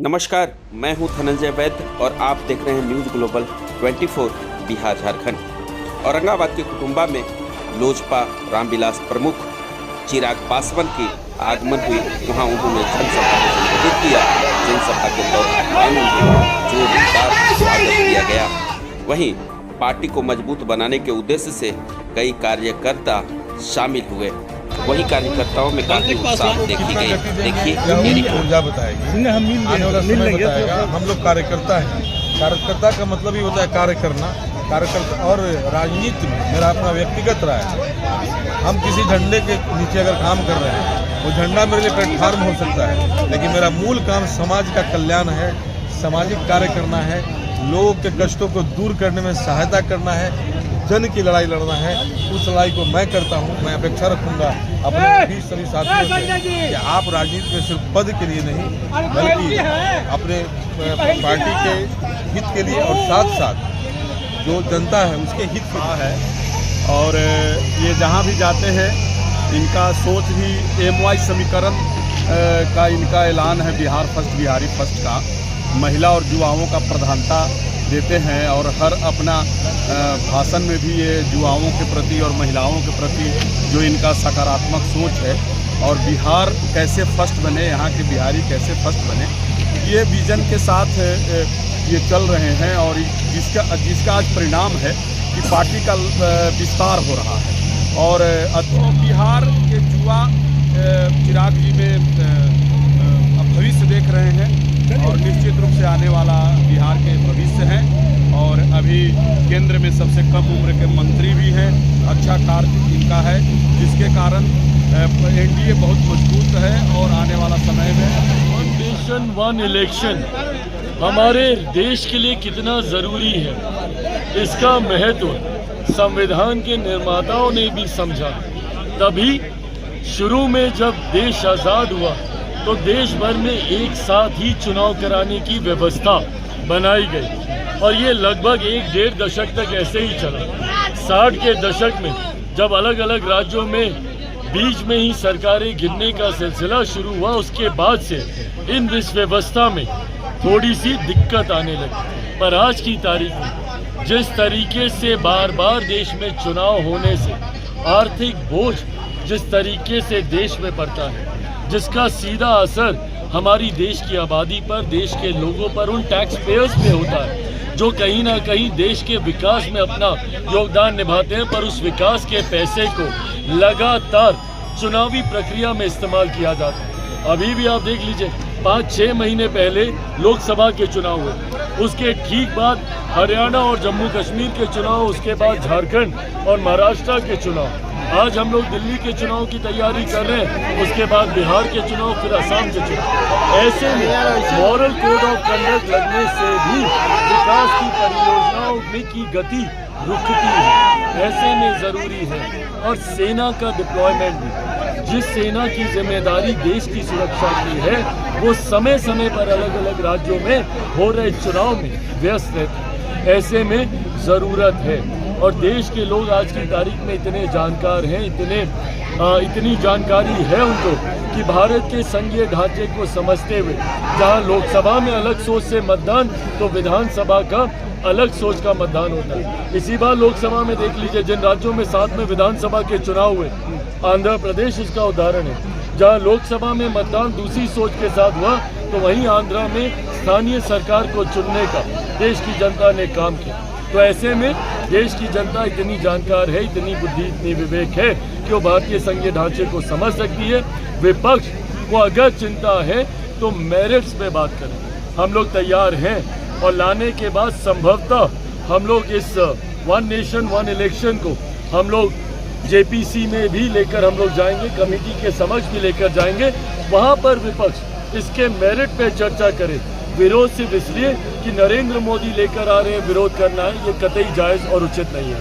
नमस्कार, मैं हूं धनंजय वैद्य और आप देख रहे हैं न्यूज़ ग्लोबल 24 बिहार झारखंड। औरंगाबाद के कुटुंबा में लोजपा रामविलास प्रमुख चिराग पासवान की आगमन हुई। वहां उन्होंने जनसभा को संबोधित किया। जनसभा के दौरान उन्हें जोरदार स्वागत किया गया। वहीं पार्टी को मजबूत बनाने के उद्देश्य से कई कार्यकर्ता शामिल हुए। वही कार्यकर्ताओं में काफी उत्साह देखी गई। देखिए ऊर्जा बताएगी, हम लोग कार्यकर्ता हैं। कार्यकर्ता का मतलब ही होता है कार्य करना। कार्यकर्ता और राजनीति में मेरा अपना व्यक्तिगत राय है। हम किसी झंडे के नीचे अगर काम कर रहे हैं, वो झंडा मेरे लिए प्लेटफार्म हो सकता है, लेकिन मेरा मूल काम समाज का कल्याण है, सामाजिक कार्य करना है, लोगों के कष्टों को दूर करने में सहायता करना है, जन की लड़ाई लड़ना है। उस लड़ाई को मैं करता हूं। मैं अपेक्षा रखूंगा अपने भी सभी साथियों से कि आप राजनीति में सिर्फ पद के लिए नहीं, बल्कि अपने पार्टी के हित के लिए और साथ साथ जो जनता है उसके हित के लिए है। और ये जहाँ भी जाते हैं इनका सोच भी MY समीकरण का इनका ऐलान है, बिहार फर्स्ट, बिहारी फर्स्ट का। महिला और युवाओं का प्रधानता देते हैं और हर अपना भाषण में भी ये युवाओं के प्रति और महिलाओं के प्रति जो इनका सकारात्मक सोच है और बिहार कैसे फर्स्ट बने, यहाँ के बिहारी कैसे फर्स्ट बने, ये विजन के साथ ये चल रहे हैं। और जिसका आज परिणाम है कि पार्टी का विस्तार हो रहा है। और बिहार के युवा चिराग जी में भविष्य देख रहे हैं और निश्चित रूप से आने वाला बिहार के भविष्य हैं। और अभी केंद्र में सबसे कम उम्र के मंत्री भी हैं। अच्छा कार्य इनका है, जिसके कारण NDA बहुत मजबूत है और आने वाला समय में वन नेशन वन इलेक्शन हमारे देश के लिए कितना ज़रूरी है, इसका महत्व संविधान के निर्माताओं ने भी समझा। तभी शुरू में जब देश आज़ाद हुआ तो देश भर में एक साथ ही चुनाव कराने की व्यवस्था बनाई गई और ये लगभग 1-1.5 दशक तक ऐसे ही चला। 60 के दशक में जब अलग अलग राज्यों में बीच में ही सरकारें गिरने का सिलसिला शुरू हुआ, उसके बाद से इस व्यवस्था में थोड़ी सी दिक्कत आने लगी। पर आज की तारीख में जिस तरीके से बार बार देश में चुनाव होने से आर्थिक बोझ जिस तरीके से देश में पड़ता है, जिसका सीधा असर हमारी देश की आबादी पर, देश के लोगों पर, उन टैक्स पेयर्स पे होता है जो कहीं ना कहीं देश के विकास में अपना योगदान निभाते हैं, पर उस विकास के पैसे को लगातार चुनावी प्रक्रिया में इस्तेमाल किया जाता है। अभी भी आप देख लीजिए, 5-6 महीने पहले लोकसभा के चुनाव हुए, उसके ठीक बाद हरियाणा और जम्मू कश्मीर के चुनाव, उसके बाद झारखंड और महाराष्ट्र के चुनाव। आज हम लोग दिल्ली के चुनाव की तैयारी कर रहे हैं, उसके बाद बिहार के चुनाव, फिर असम के चुनाव। ऐसे में मॉरल कोड ऑफ कंडक्ट लगने से भी विकास की परियोजनाओं की गति रुकती है। ऐसे में ज़रूरी है और सेना का डिप्लॉयमेंट भी, जिस सेना की जिम्मेदारी देश की सुरक्षा की है, वो समय समय पर अलग अलग राज्यों में हो रहे चुनाव में व्यस्त रहती है। ऐसे में ज़रूरत है और देश के लोग आज की तारीख में इतने जानकार हैं, इतनी जानकारी है उनको कि भारत के संघीय ढांचे को समझते हुए जहां लोकसभा में अलग सोच से मतदान, तो विधानसभा का अलग सोच का मतदान होता है। इसी बार लोकसभा में देख लीजिए, जिन राज्यों में साथ में विधानसभा के चुनाव हुए, आंध्र प्रदेश इसका उदाहरण है। जहाँ लोकसभा में मतदान दूसरी सोच के साथ हुआ, तो वहीं आंध्र में स्थानीय सरकार को चुनने का देश की जनता ने काम किया। तो ऐसे में देश की जनता इतनी जानकार है, इतनी बुद्धि, इतनी विवेक है कि वो भारतीय संघीय ढांचे को समझ सकती है। विपक्ष को अगर चिंता है तो मेरिट्स पे बात करें, हम लोग तैयार हैं। और लाने के बाद संभवतः हम लोग इस वन नेशन वन इलेक्शन को हम लोग JPC में भी लेकर हम लोग जाएंगे, कमेटी के समक्ष भी लेकर जाएंगे। वहाँ पर विपक्ष इसके मेरिट पे चर्चा करे। विरोध सिर्फ इसलिए कि नरेंद्र मोदी लेकर आ रहे हैं, विरोध करना है, ये कतई जायज़ और उचित नहीं है।